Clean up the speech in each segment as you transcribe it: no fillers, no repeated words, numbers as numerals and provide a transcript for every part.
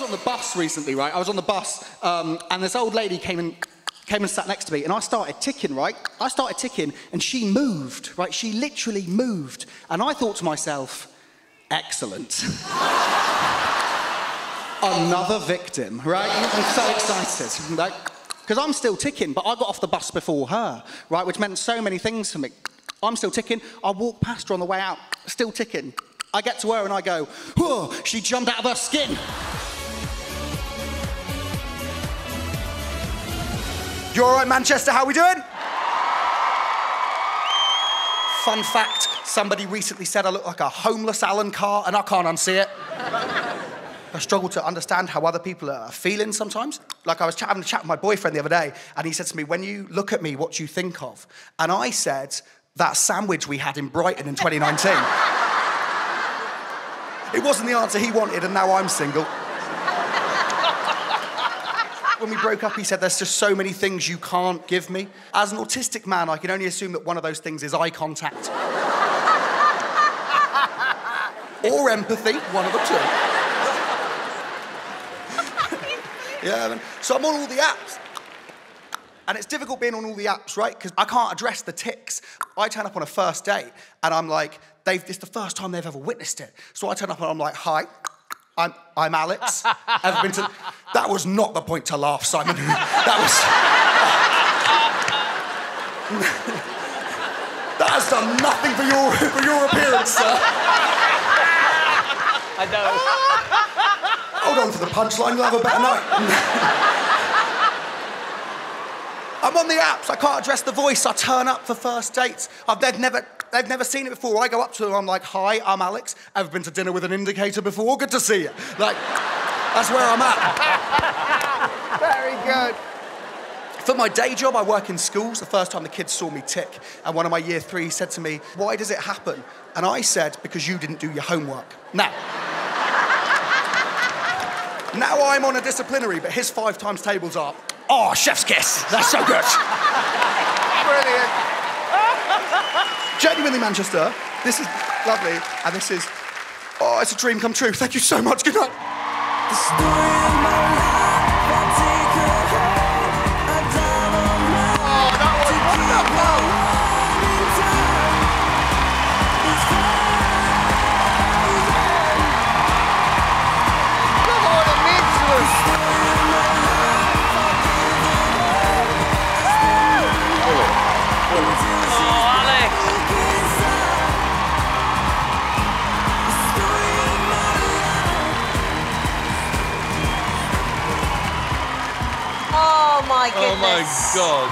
on the bus recently, right? I was on the bus, and this old lady came and sat next to me, and I started ticking, right? I started ticking, and she moved, right? She literally moved. And I thought to myself, excellent. Another victim, right? I'm so excited, right? Because I'm still ticking, but I got off the bus before her, right? Which meant so many things for me. I'm still ticking. I walked past her on the way out, still ticking. I get to her and I go, whoa, she jumped out of her skin. You all right, Manchester? How we doing? Fun fact, somebody recently said I look like a homeless Alan Carr, and I can't unsee it. I struggle to understand how other people are feeling sometimes. Like I was having a chat with my boyfriend the other day, and he said to me, when you look at me, what do you think of? And I said, that sandwich we had in Brighton in 2019. It wasn't the answer he wanted, and now I'm single. When we broke up, he said, there's just so many things you can't give me. As an autistic man, I can only assume that one of those things is eye contact. Or empathy, one of the two. Yeah, man. So I'm on all the apps. And it's difficult being on all the apps, right? Because I can't address the tics. I turn up on a first date, and I'm like, it's the first time they've ever witnessed it. So I turn up and I'm like, hi, I'm Alex. Ever been to... That was not the point to laugh, Simon. That was... That has done nothing for your appearance, sir. I know. Hold on to the punchline, you'll have a better night. I'm on the apps, I can't address the voice, I turn up for first dates. They've never seen it before. I go up to them, I'm like, hi, I'm Alex. Ever been to dinner with an indicator before? Good to see you. Like, that's where I'm at. Very good. For my day job, I work in schools. The first time the kids saw me tick, and one of my year 3s said to me, why does it happen? And I said, because you didn't do your homework. Now I'm on a disciplinary, but his 5 times tables are, oh, chef's kiss. That's so good. Brilliant. Genuinely, Manchester, this is lovely, and this is, oh, it's a dream come true. Thank you so much. Good night. The story of my life, I take her home. I dive on my Look at what it means to us. Oh my goodness. Oh my God.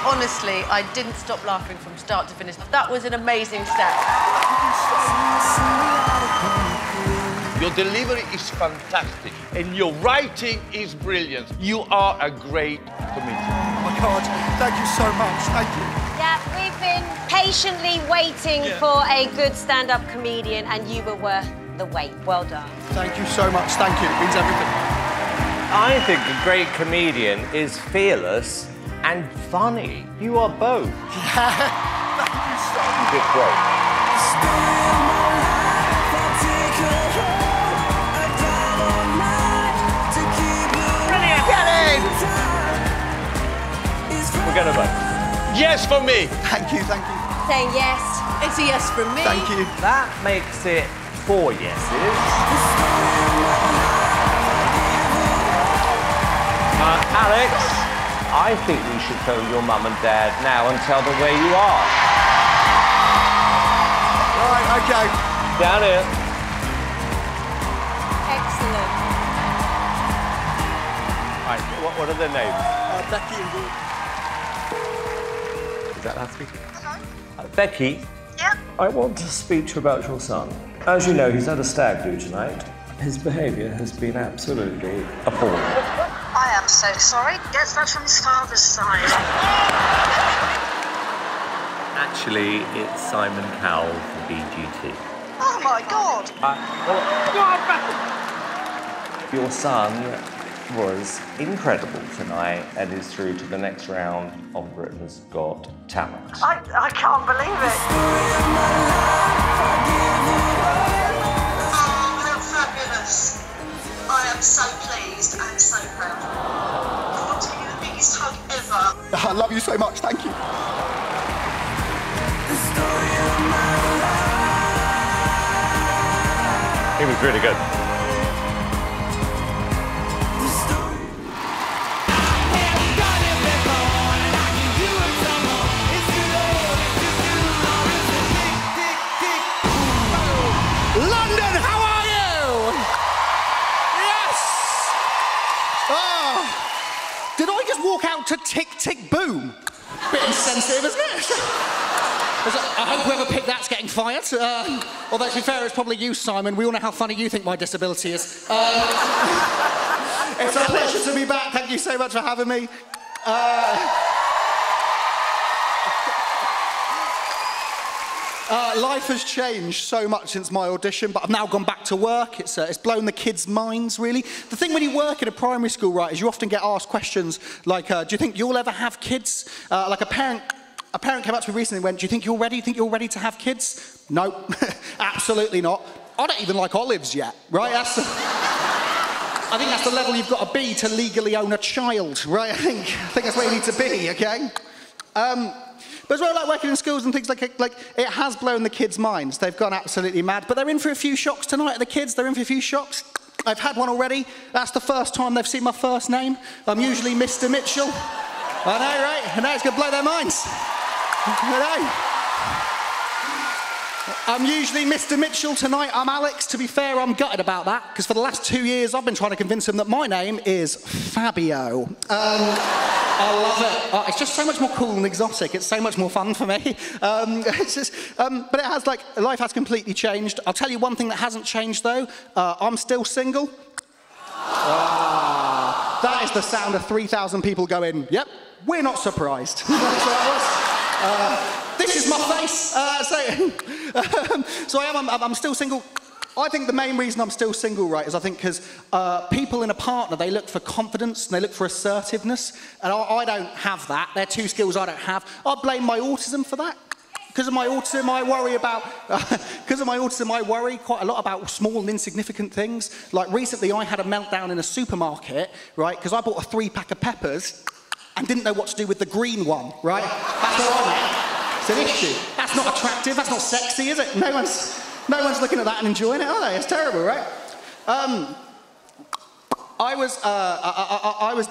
Honestly, I didn't stop laughing from start to finish. That was an amazing set. Your delivery is fantastic, and your writing is brilliant. You are a great comedian. Oh my God, thank you so much, thank you. Yeah, we've been patiently waiting for a good stand-up comedian, and you were worth the wait. Well done. Thank you so much, thank you, it means everything. I think a great comedian is fearless and funny. You are both. Yeah, thank you so much. You did great. Brilliant. Get in. We're gonna vote. Yes for me. Thank you, thank you. Saying yes. It's a yes from me. Thank you. That makes it 4 yeses. Alex, I think we should phone your mum and dad now and tell them where you are. Right, okay. Down here. Excellent. Right, what are their names? Becky and Gordon. Is that loudspeaker? Hello? Becky? Yep. I want to speak to you about your son. As you know, he's had a stag do tonight. His behaviour has been absolutely appalling. I am so sorry. Yes, that's from his father's side. Actually, it's Simon Cowell from BGT. Oh my God. Your son was incredible tonight and is through to the next round of Britain's Got Talent. I can't believe it. Oh, how fabulous. I am so pleased and so proud. I want to give you the biggest hug ever. I love you so much, thank you. He was really good. London, how are you? Yes! Oh, did I just walk out to Tick Tick Boom? Bit insensitive, isn't it? I hope whoever picked that's getting fired. Although, to be fair, it's probably you, Simon. We all know how funny you think my disability is. It's a pleasure to be back. Thank you so much for having me. Life has changed so much since my audition, but I've now gone back to work. It's blown the kids' minds, really. The thing when you work in a primary school, right, is you often get asked questions like, do you think you'll ever have kids? Like a parent came up to me recently and went, do you think you're ready? Do you think you're ready to have kids? No, absolutely not. I don't even like olives yet, right? I think that's the level you've got to be to legally own a child, right? I think that's where you need to be, okay? But as well, like working in schools and things like it has blown the kids' minds. They've gone absolutely mad. But they're in for a few shocks tonight, the kids. They're in for a few shocks. I've had one already. That's the first time they've seen my first name. I'm usually Mr. Mitchell. I know, right? I know it's going to blow their minds. I know. I'm usually Mr. Mitchell. Tonight I'm Alex. To be fair, I'm gutted about that, because for the last 2 years I've been trying to convince them that my name is Fabio. I love it. It's just so much more cool and exotic. It's so much more fun for me. It's just, but it has, like, life has completely changed. I'll tell you one thing that hasn't changed, though. I'm still single. That is the sound of 3,000 people going, yep, we're not surprised. That's what that was. This is my face. So I'm still single. I think the main reason I'm still single, right, is I think because people in a partner, they look for confidence and they look for assertiveness, and I don't have that. They're two skills I don't have. I blame my autism for that. Because of my autism, I worry quite a lot about small and insignificant things. Like recently, I had a meltdown in a supermarket, right, because I bought a 3-pack of peppers and didn't know what to do with the green one, right? That's what I meant. It's an issue. That's not attractive. That's not sexy, is it? No one's looking at that and enjoying it, are they? It's terrible, right? I was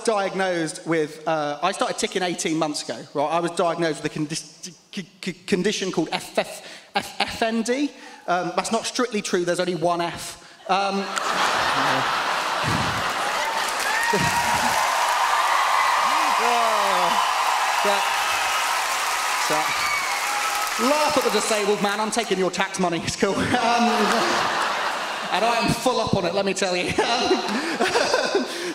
diagnosed with, I started ticking 18 months ago, right? I was diagnosed with a condition called FND. That's not strictly true, there's only one F. Laugh at the disabled man, I'm taking your tax money, it's cool. And I am full up on it, let me tell you.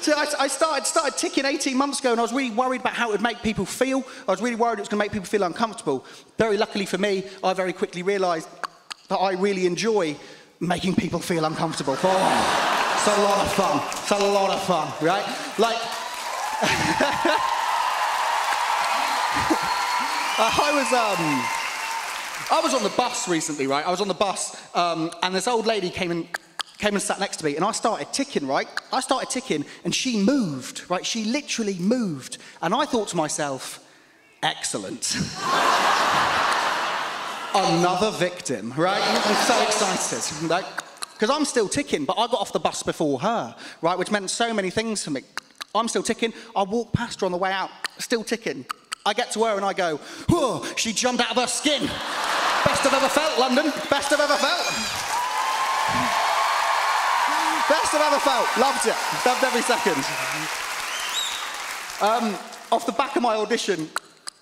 So I started ticking 18 months ago, and I was really worried about how it would make people feel. I was really worried it was going to make people feel uncomfortable. Very luckily for me, I very quickly realised that I really enjoy making people feel uncomfortable. Oh, it's a lot of fun. It's a lot of fun, right? Like, I was on the bus recently, right? I was on the bus, and this old lady came and sat next to me, and I started ticking, right? I started ticking, and she moved, right? She literally moved. And I thought to myself, excellent. Another victim, right? I'm so excited, right? Because I'm still ticking, but I got off the bus before her, right? Which meant so many things for me. I'm still ticking. I walked past her on the way out, still ticking. I get to her and I go, whoa, she jumped out of her skin. Best I've ever felt, London. Best I've ever felt. Best I've ever felt. Loved it. Loved every second. Off the back of my audition,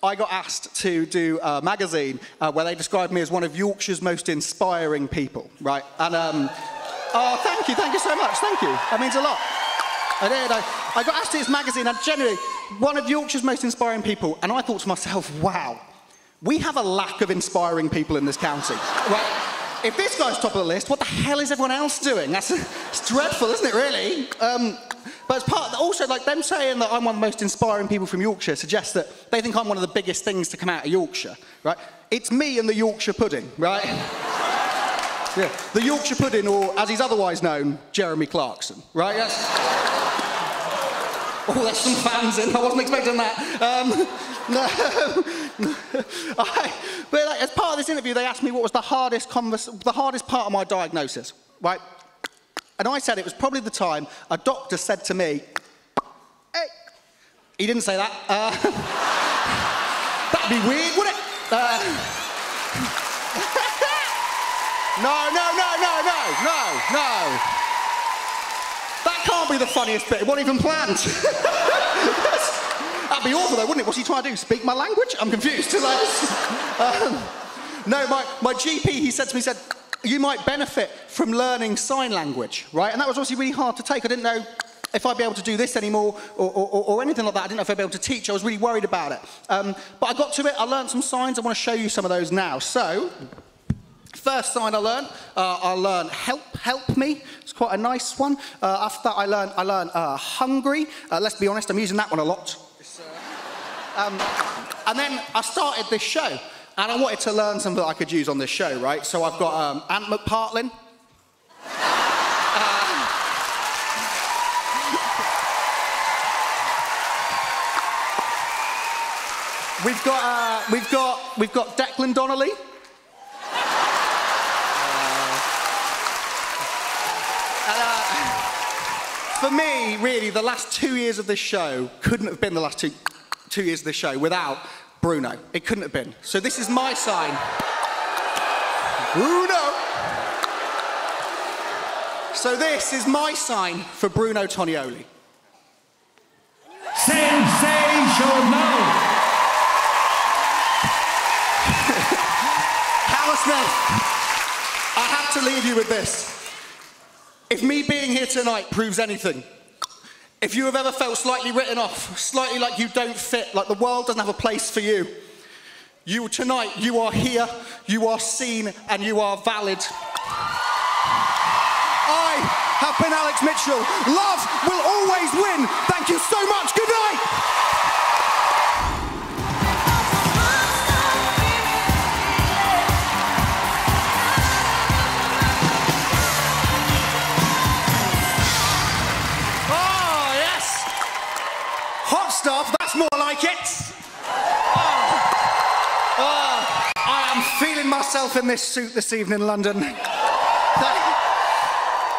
I got asked to do a magazine where they described me as one of Yorkshire's most inspiring people, right? And, oh, thank you so much, thank you. That means a lot. I did. I got asked to do this magazine, and generally, one of Yorkshire's most inspiring people, and I thought to myself, wow, we have a lack of inspiring people in this county, right? If this guy's top of the list, what the hell is everyone else doing? It's dreadful, isn't it, really? But as part of also, like, them saying that I'm one of the most inspiring people from Yorkshire suggests that they think I'm one of the biggest things to come out of Yorkshire, right? It's me and the Yorkshire pudding, right? Yeah. The Yorkshire pudding, or as he's otherwise known, Jeremy Clarkson, right? Yes. Oh, there's some fans in. I wasn't expecting that. But like, as part of this interview, they asked me what was the hardest part of my diagnosis, right? And I said it was probably the time a doctor said to me, "Hey," he didn't say that. That'd be weird, wouldn't it? No. That can't be the funniest bit. It wasn't even planned. That'd be awful though, wouldn't it? What's he trying to do? Speak my language? I'm confused. No, my GP, he said to me, you might benefit from learning sign language, right? And that was obviously really hard to take. I didn't know if I'd be able to do this anymore or anything like that. I didn't know if I'd be able to teach. I was really worried about it. But I got to it. I learned some signs. I want to show you some of those now. So, first sign I learned help me. It's quite a nice one. After that, I learned hungry. Let's be honest, I'm using that one a lot. And then I started this show, and I wanted to learn something that I could use on this show, right? So I've got Ant McPartlin. We've got Declan Donnelly. For me, really, the last 2 years of this show couldn't have been the last two years of this show without Bruno. It couldn't have been. So this is my sign. Bruno! So this is my sign for Bruno Tonioli. Sensational! Hammersmith, I have to leave you with this. If me being here tonight proves anything, if you have ever felt slightly written off, slightly like you don't fit, like the world doesn't have a place for you, tonight, you are here, you are seen, and you are valid. I have been Alex Mitchell. Love will always win. Thank you so much. Good night. Stuff, that's more like it. I am feeling myself in this suit this evening, London.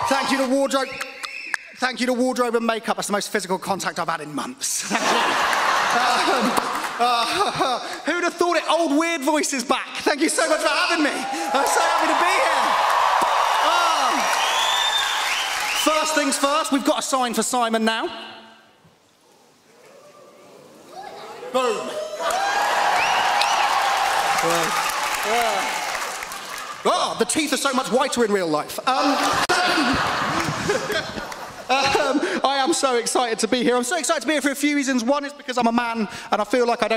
Thank you to wardrobe. Thank you to wardrobe and makeup. That's the most physical contact I've had in months. Who'd have thought it? Old weird voice is back. Thank you so much for having me. I'm so happy to be here. First things first, we've got a sign for Simon now. Boom. Oh, the teeth are so much whiter in real life. I am so excited to be here. I'm so excited to be here for a few reasons. One is because I'm a man and I feel like I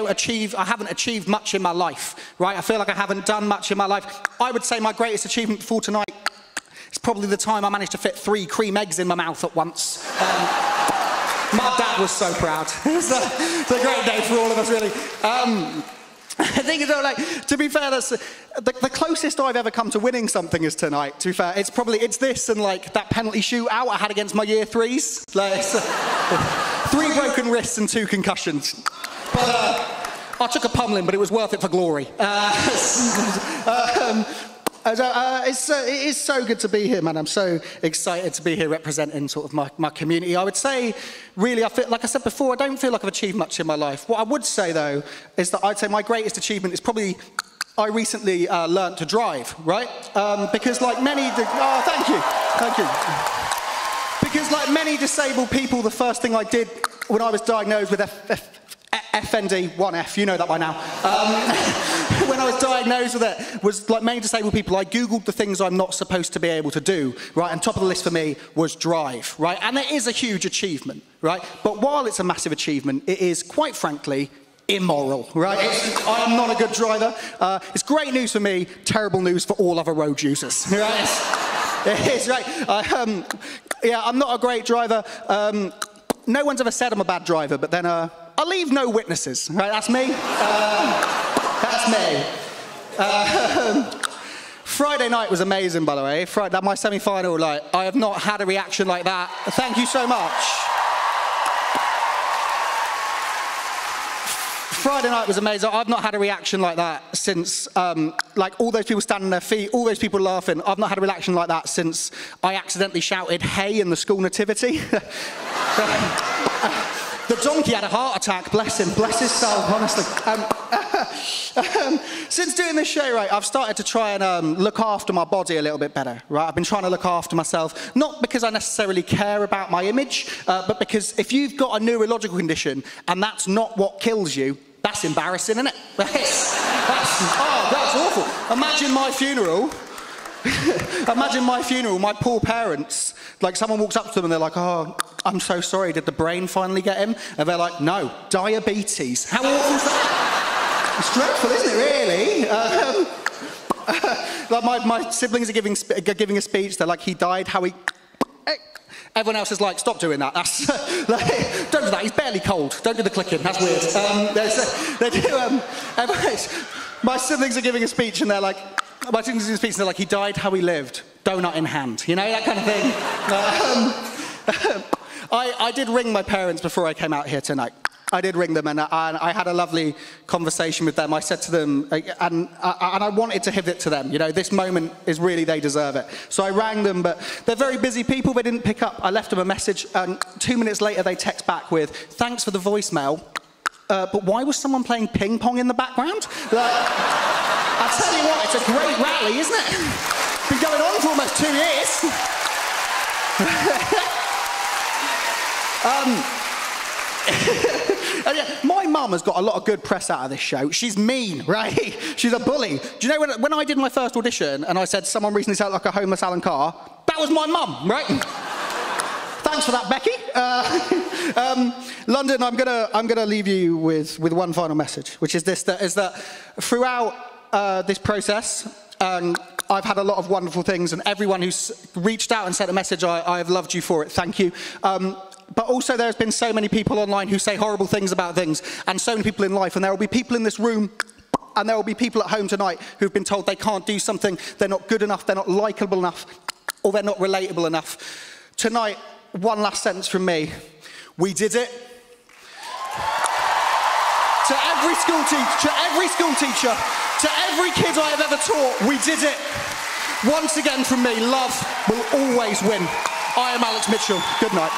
haven't achieved much in my life, right? I feel like I haven't done much in my life. I would say my greatest achievement before tonight is probably the time I managed to fit 3 cream eggs in my mouth at once. My dad was so proud. It's a great day for all of us, really. I think, to be fair, that's the closest I've ever come to winning something is tonight. To be fair, it's this and like that penalty shootout I had against my year 3s. Like, 3 broken wrists and 2 concussions. But I took a pummeling, but it was worth it for glory. It is so good to be here, man. I'm so excited to be here representing sort of my community. I would say, really, I feel, like I said before, I don't feel like I've achieved much in my life. What I would say, though, is that I'd say my greatest achievement is probably I recently learnt to drive, right? Because like many... thank you. Because like many disabled people, the first thing I did when I was diagnosed with FND, 1F, you know that by now. When I was diagnosed with it, was like many disabled people, I Googled the things I'm not supposed to be able to do, right? And top of the list for me was drive, right? And it is a huge achievement, right? But while it's a massive achievement, it is, quite frankly, immoral, right? I am not a good driver. It's great news for me, terrible news for all other road users, right? It is, right? Yeah, I'm not a great driver. No one's ever said I'm a bad driver, but then I leave no witnesses, right? That's me. That's me. Friday night was amazing, by the way. That my semi-final, like, I have not had a reaction like that. Thank you so much. Friday night was amazing. I've not had a reaction like that since, like, all those people standing on their feet, all those people laughing. I've not had a reaction like that since I accidentally shouted "hey" in the school nativity. The donkey had a heart attack, bless him, bless his soul, honestly. Since doing this show, right, I've started to try and look after my body a little bit better, right? I've been trying to look after myself, not because I necessarily care about my image, but because if you've got a neurological condition and that's not what kills you, that's embarrassing, isn't it? That's awful. Imagine my funeral. Imagine my funeral, my poor parents, like someone walks up to them and they're like, oh, I'm so sorry, did the brain finally get him? And they're like, no, diabetes. How awful is that? It's dreadful, isn't it, really? Like my siblings are giving a speech, they're like, he died, how he... Everyone else is like, stop doing that. That's like, don't do that. He's barely cold. Don't do the clicking. That's weird. My siblings are giving a speech, and they're like, he died how he lived, donut in hand. You know, that kind of thing. I did ring my parents before I came out here tonight. I did ring them, and I had a lovely conversation with them. I said to them, and I wanted to give it to them. You know, this moment is really, they deserve it. So I rang them, but they're very busy people. They didn't pick up. I left them a message, and 2 minutes later, they text back with, thanks for the voicemail, but why was someone playing ping pong in the background? Like, I tell you what, it's a great rally, isn't it? It's been going on for almost 2 years. Yeah, my mum has got a lot of good press out of this show. She's mean, right? She's a bully. Do you know when I did my first audition and I said someone recently sounded like a homeless Alan Carr? That was my mum, right? Thanks for that, Becky. London, I'm gonna leave you with one final message, which is this: that throughout this process, I've had a lot of wonderful things, and everyone who's reached out and sent a message, I have loved you for it. Thank you. But also there's been so many people online who say horrible things about things, and so many people in life, and there will be people in this room, and there will be people at home tonight who've been told they can't do something, they're not good enough, they're not likeable enough, or they're not relatable enough. Tonight, one last sentence from me. We did it. To every school teacher, to every kid I have ever taught, we did it. Once again from me, love will always win. I am Alex Mitchell. Good night.